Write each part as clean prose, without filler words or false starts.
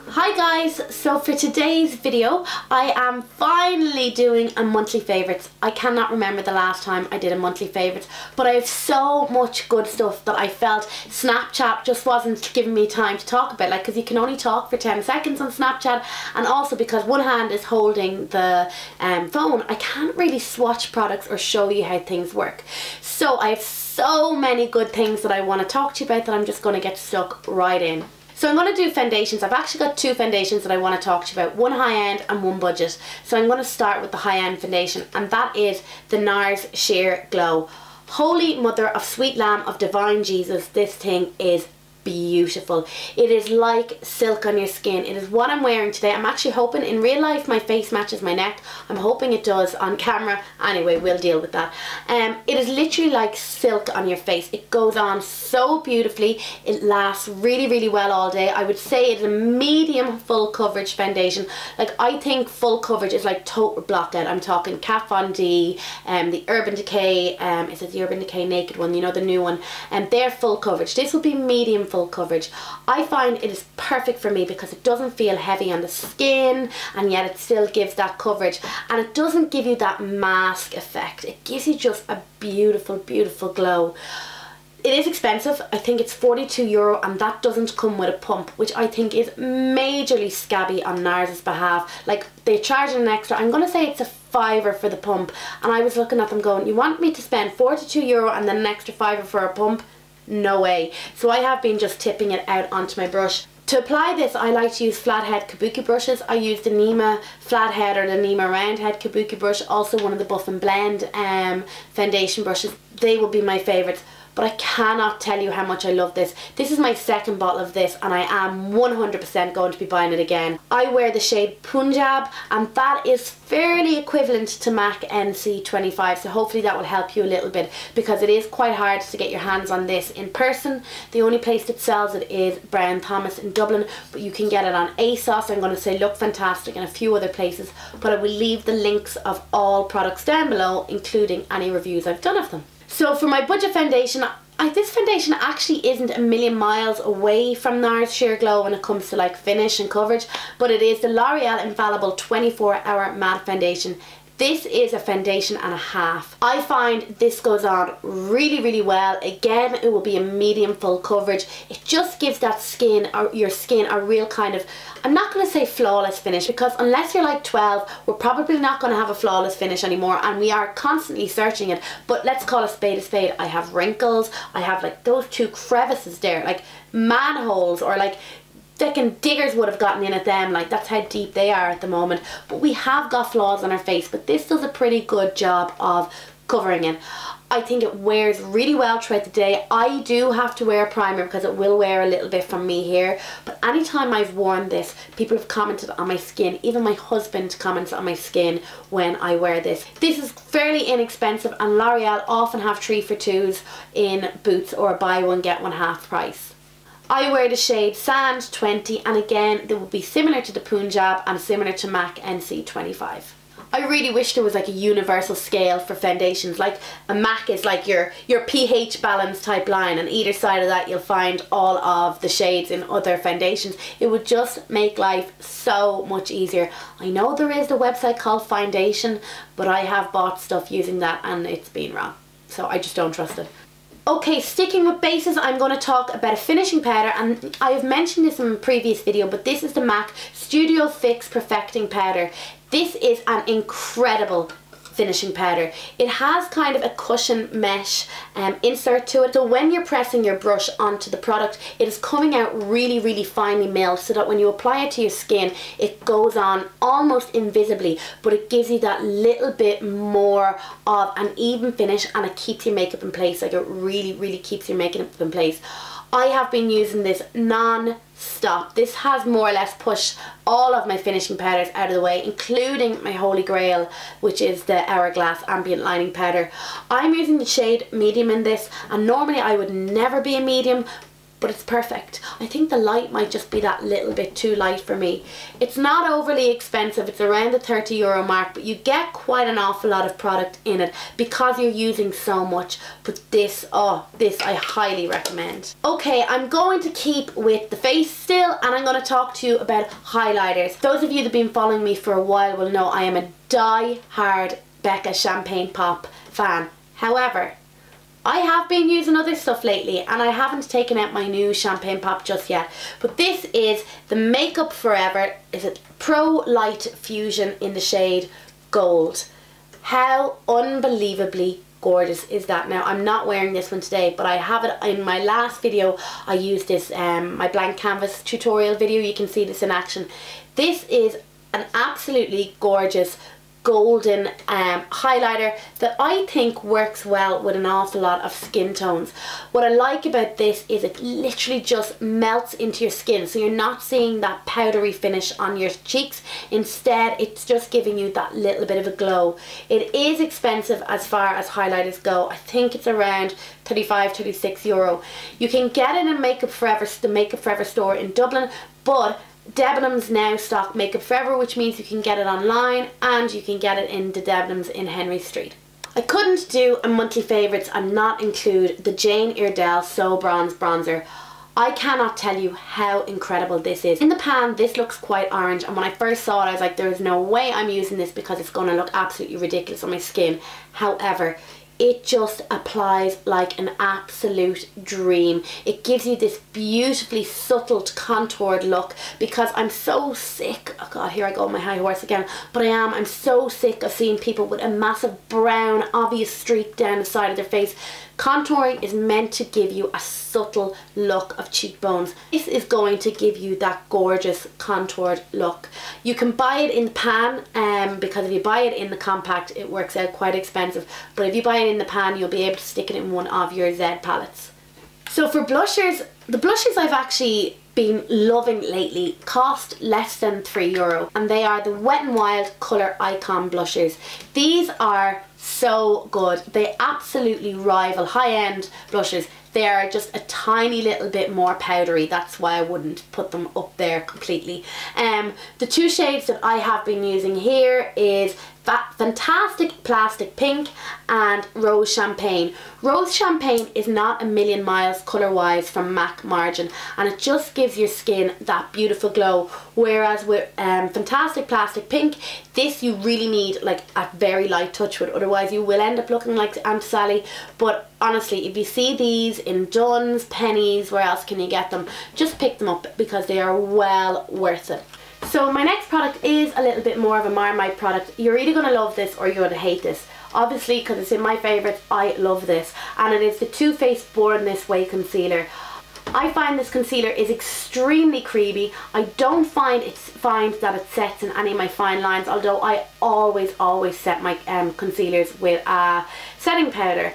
Hi guys, so for today's video I am finally doing a monthly favourites. I cannot remember the last time I did a monthly favourites, but I have so much good stuff that I felt Snapchat just wasn't giving me time to talk about, like, because you can only talk for 10 seconds on Snapchat, and also because one hand is holding the phone, I can't really swatch products or show you how things work. So I have so many good things that I want to talk to you about that I'm just going to get stuck right in. So I'm going to do foundations. I've actually got two foundations that I want to talk to you about, one high end and one budget. So I'm going to start with the high end foundation, and that is the NARS Sheer Glow. Holy Mother of Sweet Lamb of Divine Jesus, this thing is beautiful. It is like silk on your skin. It is what I'm wearing today. I'm actually hoping in real life my face matches my neck. I'm hoping it does on camera. Anyway, we'll deal with that. It is literally like silk on your face. It goes on so beautifully. It lasts really well all day. I would say it's a medium full coverage foundation. Like, I think full coverage is like Total Blockout. I'm talking Kat Von D, the Urban Decay, is it the Urban Decay Naked one, you know, the new one, and they're full coverage. This will be medium full coverage. I find it is perfect for me because it doesn't feel heavy on the skin, and yet it still gives that coverage, and it doesn't give you that mask effect. It gives you just a beautiful glow. It is expensive. I think it's €42, and that doesn't come with a pump, which I think is majorly scabby on NARS's behalf. Like, they charge an extra, I'm going to say it's a £5 for the pump, and I was looking at them going, you want me to spend €42 and then an extra £5 for a pump? No way. So I have been just tipping it out onto my brush. To apply this, I like to use flathead kabuki brushes. I use the Nima flathead or the Nima roundhead kabuki brush, also one of the Buff and Blend foundation brushes. They will be my favourites. But I cannot tell you how much I love this. This is my second bottle of this, and I am 100% going to be buying it again. I wear the shade Punjab, and that is fairly equivalent to MAC NC25, so hopefully that will help you a little bit, because it is quite hard to get your hands on this in person. The only place that sells it is Brown Thomas in Dublin, but you can get it on ASOS, I'm going to say Look Fantastic, and a few other places, but I will leave the links of all products down below, including any reviews I've done of them. So for my budget foundation, this foundation actually isn't a million miles away from NARS Sheer Glow when it comes to like finish and coverage, but it is the L'Oreal Infallible 24-Hour Matte Foundation. This is a foundation and a half. I find this goes on really well. Again, it will be a medium full coverage. It just gives that skin, or your skin, a real kind of, I'm not going to say flawless finish, because unless you're like 12, we're probably not going to have a flawless finish anymore, and we are constantly searching it. But let's call a spade a spade. I have wrinkles. I have like those two crevices there, like manholes, or like second diggers would have gotten in at them. Like, that's how deep they are at the moment. But we have got flaws on our face, but this does a pretty good job of covering it. I think it wears really well throughout the day. I do have to wear a primer because it will wear a little bit from me here, but anytime I've worn this, people have commented on my skin. Even my husband comments on my skin when I wear this. This is fairly inexpensive, and L'Oreal often have 3 for 2s in Boots or buy one get one half price. I wear the shade Sand 20, and again, they will be similar to the Punjab and similar to MAC NC25. I really wish there was like a universal scale for foundations. Like, a MAC is like your pH balance type line, and either side of that you'll find all of the shades in other foundations. It would just make life so much easier. I know there is the website called Foundation, but I have bought stuff using that and it's been wrong, so I just don't trust it. Okay, sticking with bases, I'm going to talk about a finishing powder, and I have mentioned this in a previous video, but this is the MAC Studio Fix Perfecting Powder. This is an incredible finishing powder. It has kind of a cushion mesh insert to it, so when you're pressing your brush onto the product, it is coming out really finely milled, so that when you apply it to your skin, it goes on almost invisibly, but it gives you that little bit more of an even finish, and it keeps your makeup in place. Like, it really keeps your makeup in place. I have been using this non-stop. This has more or less pushed all of my finishing powders out of the way, including my holy grail, which is the Hourglass Ambient Lining Powder. I'm using the shade medium in this, and normally I would never be a medium, but it's perfect. I think the light might just be that little bit too light for me. It's not overly expensive, it's around the €30 mark, but you get quite an awful lot of product in it because you're using so much. But this, oh, this I highly recommend. Okay, I'm going to keep with the face still, and I'm going to talk to you about highlighters. Those of you that have been following me for a while will know I am a die-hard Becca Champagne Pop fan. However, I have been using other stuff lately and I haven't taken out my new Champagne Pop just yet. But this is the Makeup Forever, is it Pro Light Fusion in the shade Gold. How unbelievably gorgeous is that? Now, I'm not wearing this one today, but I have it in my last video. I used this, my blank canvas tutorial video. You can see this in action. This is an absolutely gorgeous golden highlighter that I think works well with an awful lot of skin tones. What I like about this is it literally just melts into your skin, so you're not seeing that powdery finish on your cheeks. Instead, it's just giving you that little bit of a glow. It is expensive as far as highlighters go. I think it's around €35–36. You can get it in Makeup Forever, the Makeup Forever store in Dublin, but Debenhams now stock Makeup Forever, which means you can get it online and you can get it in the Debenhams in Henry Street. I couldn't do a monthly favourites and not include the Jane Iredale So Bronze Bronzer. I cannot tell you how incredible this is. In the pan, this looks quite orange, and when I first saw it, I was like, there is no way I'm using this because it's going to look absolutely ridiculous on my skin. However, it just applies like an absolute dream. It gives you this beautifully subtle contoured look, because I'm so sick, oh god, here I go on my high horse again, but I'm so sick of seeing people with a massive brown obvious streak down the side of their face. Contouring is meant to give you a subtle look of cheekbones. This is going to give you that gorgeous contoured look. You can buy it in the pan, because if you buy it in the compact it works out quite expensive, but if you buy it in the pan you'll be able to stick it in one of your Z palettes. So for blushers, the blushes I've actually been loving lately cost less than €3, and they are the Wet n Wild Colour Icon blushers. These are so good. They absolutely rival high-end blushes. They are just a tiny little bit more powdery. That's why I wouldn't put them up there completely. The two shades that I have been using here is Fantastic Plastic Pink and Rose Champagne. Rose Champagne is not a million miles colour wise from MAC Margin, and it just gives your skin that beautiful glow, whereas with Fantastic Plastic Pink, this you really need like a very light touch with, otherwise you will end up looking like Aunt Sally. But honestly, if you see these in Dunn's, Penneys, where else can you get them, just pick them up because they are well worth it. So my next product is a little bit more of a Marmite product. You're either going to love this or you're going to hate this. Obviously, because it's in my favourites, I love this. And it is the Too Faced Born This Way Concealer. I find this concealer is extremely creamy. I don't find that it sets in any of my fine lines, although I always set my concealers with a setting powder.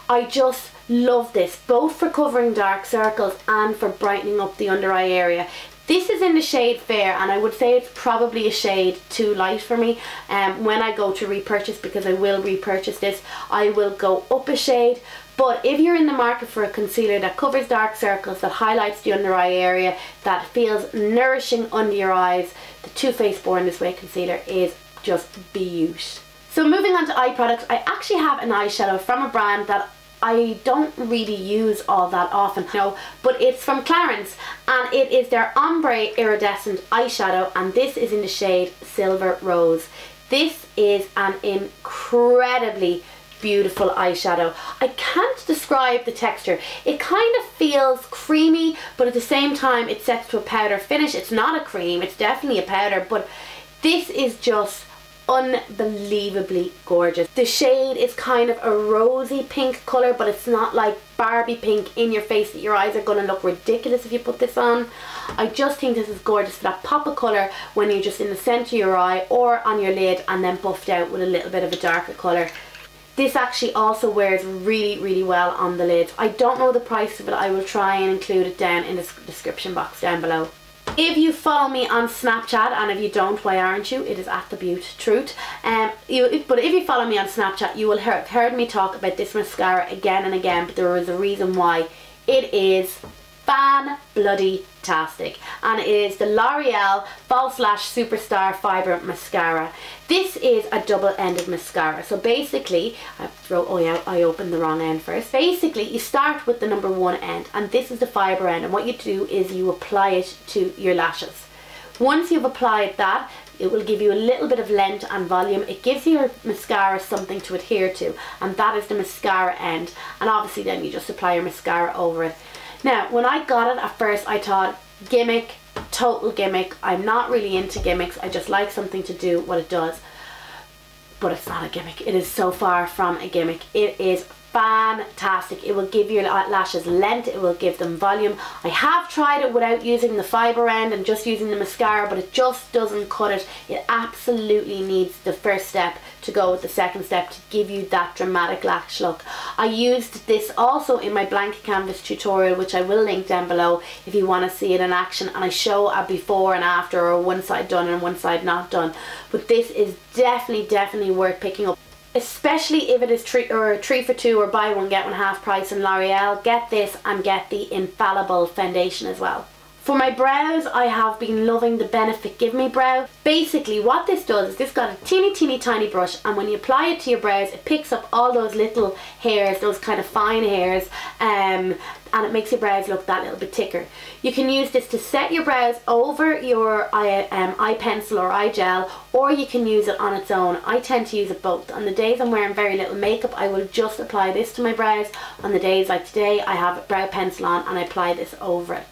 I just love this, both for covering dark circles and for brightening up the under eye area. This is in the shade Fair, and I would say it's probably a shade too light for me. When I go to repurchase, because I will repurchase this, I will go up a shade. But if you're in the market for a concealer that covers dark circles, that highlights the under eye area, that feels nourishing under your eyes, the Too Faced Born This Way Concealer is just beaut. So moving on to eye products, I actually have an eyeshadow from a brand that I don't really use all that often, no, but it's from Clarins, and it is their Ombre Iridescent Eyeshadow, and this is in the shade Silver Rose. This is an incredibly beautiful eyeshadow. I can't describe the texture. It kind of feels creamy, but at the same time it sets to a powder finish. It's not a cream, it's definitely a powder, but this is just unbelievably gorgeous. The shade is kind of a rosy pink colour, but it's not like Barbie pink in your face that your eyes are going to look ridiculous if you put this on. I just think this is gorgeous for that pop of colour when you're just in the centre of your eye or on your lid, and then buffed out with a little bit of a darker colour. This actually also wears really well on the lids. I don't know the price of it. I will try and include it down in the description box down below. If you follow me on Snapchat, and if you don't, why aren't you? It is at the Beaut Truth. But if you follow me on Snapchat, you will have heard me talk about this mascara again and again, but there is a reason why. It is fan-bloody-tastic, and it is the L'Oreal False Lash Superstar Fibre Mascara. This is a double-ended mascara. So basically, I opened the wrong end first. Basically, you start with the number 1 end, and this is the fibre end, and what you do is you apply it to your lashes. Once you've applied that, it will give you a little bit of length and volume. It gives your mascara something to adhere to, and that is the mascara end. And obviously then you just apply your mascara over it. Now, when I got it at first, I thought, gimmick, total gimmick. I'm not really into gimmicks. I just like something to do what it does. But it's not a gimmick. It is so far from a gimmick. It is fantastic. It will give your lashes length, it will give them volume. I have tried it without using the fibre end and just using the mascara, but it just doesn't cut it. It absolutely needs the first step to go with the second step to give you that dramatic lash look. I used this also in my blank canvas tutorial, which I will link down below if you want to see it in action, and I show a before and after, or one side done and one side not done. But this is definitely worth picking up, especially if it is 3 for 2 or buy one get one half price in L'Oreal. Get this and get the infallible foundation as well. For my brows, I have been loving the Benefit Give Me Brow. Basically what this does is this got a teeny tiny brush, and when you apply it to your brows, it picks up all those little hairs, those kind of fine hairs, and it makes your brows look that little bit thicker. You can use this to set your brows over your eye pencil or eye gel, or you can use it on its own. I tend to use it both. On the days I'm wearing very little makeup, I will just apply this to my brows. On the days like today, I have a brow pencil on and I apply this over it.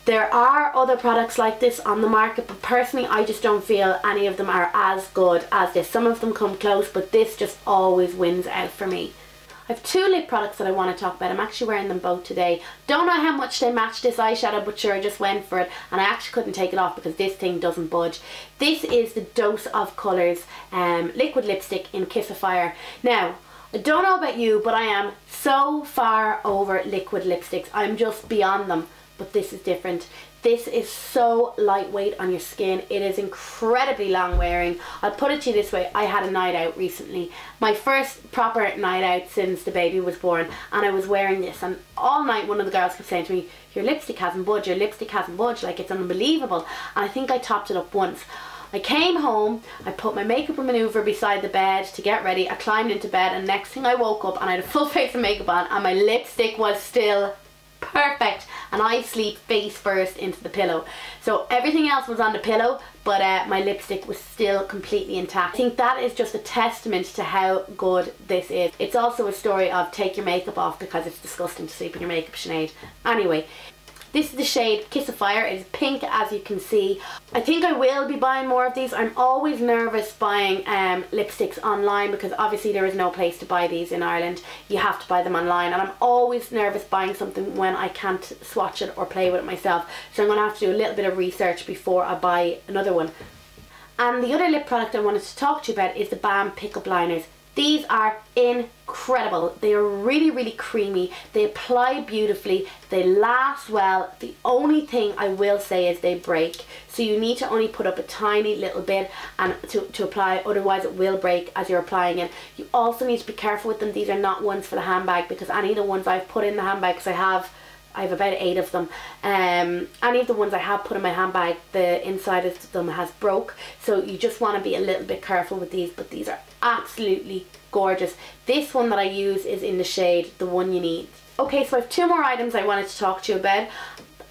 There are other products like this on the market, but personally I just don't feel any of them are as good as this. Some of them come close, but this just always wins out for me. I have 2 lip products that I want to talk about. I'm actually wearing them both today. Don't know how much they match this eyeshadow, but sure, I just went for it, and I actually couldn't take it off because this thing doesn't budge. This is the Dose of Colours liquid lipstick in Kiss of Fire. Now, I don't know about you, but I am so far over liquid lipsticks. I'm just beyond them. But this is different. This is so lightweight on your skin. It is incredibly long wearing. I'll put it to you this way. I had a night out recently. My first proper night out since the baby was born, and I was wearing this, and all night one of the girls kept saying to me, your lipstick hasn't budged, your lipstick hasn't budged, like it's unbelievable. And I think I topped it up once. I came home, I put my makeup remover beside the bed to get ready, I climbed into bed, and next thing I woke up and I had a full face of makeup on, and my lipstick was still perfect, and I sleep face first into the pillow. So everything else was on the pillow, but my lipstick was still completely intact. I think that is just a testament to how good this is. It's also a story of take your makeup off because it's disgusting to sleep in your makeup, Sinead. Anyway, this is the shade Kiss of Fire. It's pink, as you can see. I think I will be buying more of these. I'm always nervous buying lipsticks online because obviously there is no place to buy these in Ireland. You have to buy them online, and I'm always nervous buying something when I can't swatch it or play with it myself. So I'm going to have to do a little bit of research before I buy another one. And the other lip product I wanted to talk to you about is the Balm Pickup Liners. These are incredible. They are really creamy. They apply beautifully. They last well. The only thing I will say is they break. So you need to only put up a tiny little bit and to apply, otherwise it will break as you're applying it. You also need to be careful with them. These are not ones for the handbag, because any of the ones I've put in the handbag, because I have about 8 of them. Any of the ones I have put in my handbag, the inside of them has broke. So you just want to be a little bit careful with these, but these are absolutely gorgeous. This one that I use is in the shade The One You Need. Okay, so I have 2 more items I wanted to talk to you about.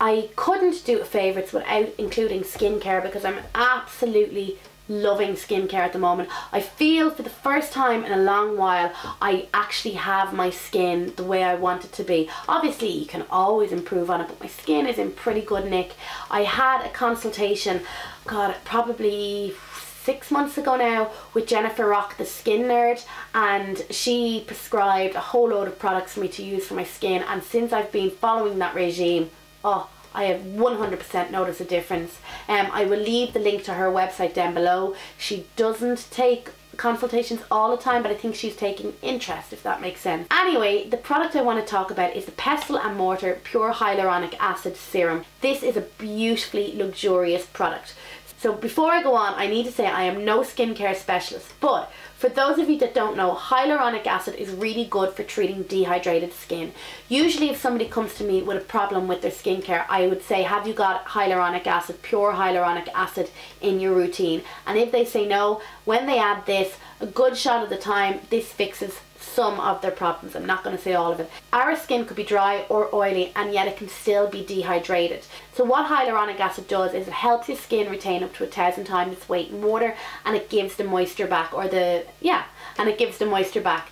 I couldn't do favourites without including skincare, because I'm absolutely loving skincare at the moment. I feel for the first time in a long while I actually have my skin the way I want it to be. Obviously you can always improve on it, but my skin is in pretty good nick. I had a consultation, God, probably 6 months ago now, with Jennifer Rock, the skin nerd, and she prescribed a whole load of products for me to use for my skin, and since I've been following that regime, oh, I have 100% noticed a difference. I will leave the link to her website down below. She doesn't take consultations all the time, but I think she's taking interest, if that makes sense. Anyway, the product I want to talk about is the Pestle and Mortar Pure Hyaluronic Acid Serum. This is a beautifully luxurious product. So before I go on, I need to say I am no skincare specialist, but For those of you that don't know, hyaluronic acid is really good for treating dehydrated skin. Usually if somebody comes to me with a problem with their skincare, I would say, have you got hyaluronic acid, pure hyaluronic acid in your routine? And if they say no, when they add this, a good shot of the time, this fixes some of their problems. I'm not going to say all of it. Our skin could be dry or oily and yet it can still be dehydrated. So what hyaluronic acid does is it helps your skin retain up to 1,000 times its weight in water, and it gives the moisture back, and it gives the moisture back.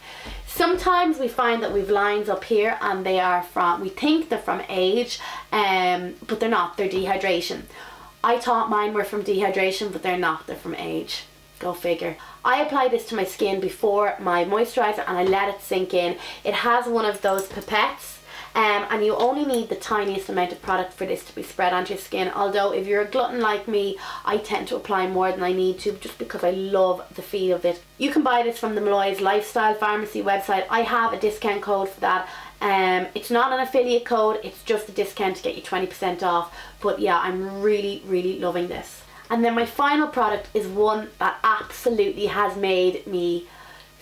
Sometimes we find that we've lines up here and they are from, we think they're from age, but they're not, they're dehydration. I thought mine were from dehydration, but they're not, they're from age. Go figure. I apply this to my skin before my moisturizer and I let it sink in. It has one of those pipettes, and you only need the tiniest amount of product for this to be spread onto your skin. Although if you're a glutton like me, I tend to apply more than I need to just because I love the feel of it. You can buy this from the Malloy's Lifestyle Pharmacy website. I have a discount code for that. It's not an affiliate code, it's just a discount to get you 20% off. But yeah, I'm really, really loving this. And then my final product is one that absolutely has made me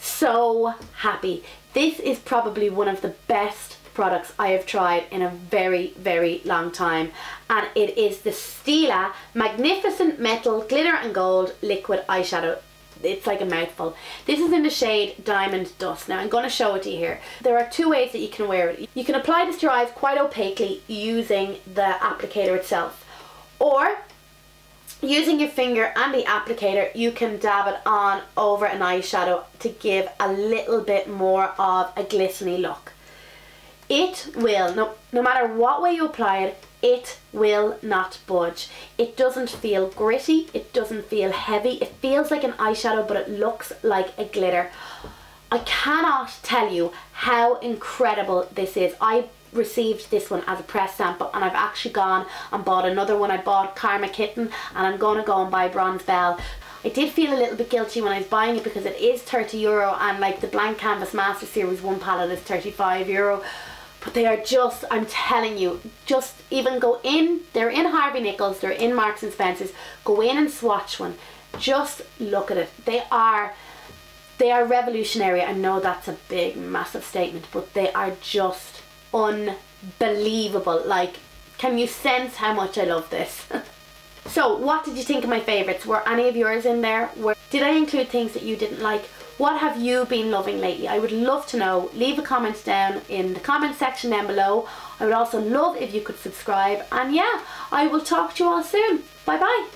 so happy. This is probably one of the best products I have tried in a very, very long time. And it is the Stila Magnificent Metal Glitter and Gold Liquid Eyeshadow. It's like a mouthful. This is in the shade Diamond Dust. Now I'm going to show it to you here. There are two ways that you can wear it. You can apply this to your eyes quite opaquely using the applicator itself. Or using your finger and the applicator, you can dab it on over an eyeshadow to give a little bit more of a glistening look. It will, no matter what way you apply it, it will not budge. It doesn't feel gritty, it doesn't feel heavy, it feels like an eyeshadow but it looks like a glitter. I cannot tell you how incredible this is. I received this one as a press sample and I've actually gone and bought another one. I bought Karma Kitten and I'm going to go and buy Bronze Belle. I did feel a little bit guilty when I was buying it because it is €30 and like the Blank Canvas Master Series 1 palette is €35. But they are just, I'm telling you, just even go in, they're in Harvey Nichols, they're in Marks and Spencer's, go in and swatch one. Just look at it. They are revolutionary. I know that's a big, massive statement, but they are just unbelievable. Like, can you sense how much I love this? So what did you think of my favourites? Were any of yours in there? Did I include things that you didn't like? What have you been loving lately? I would love to know. Leave a comment down in the comment section down below. I would also love if you could subscribe, and yeah, I will talk to you all soon. Bye bye.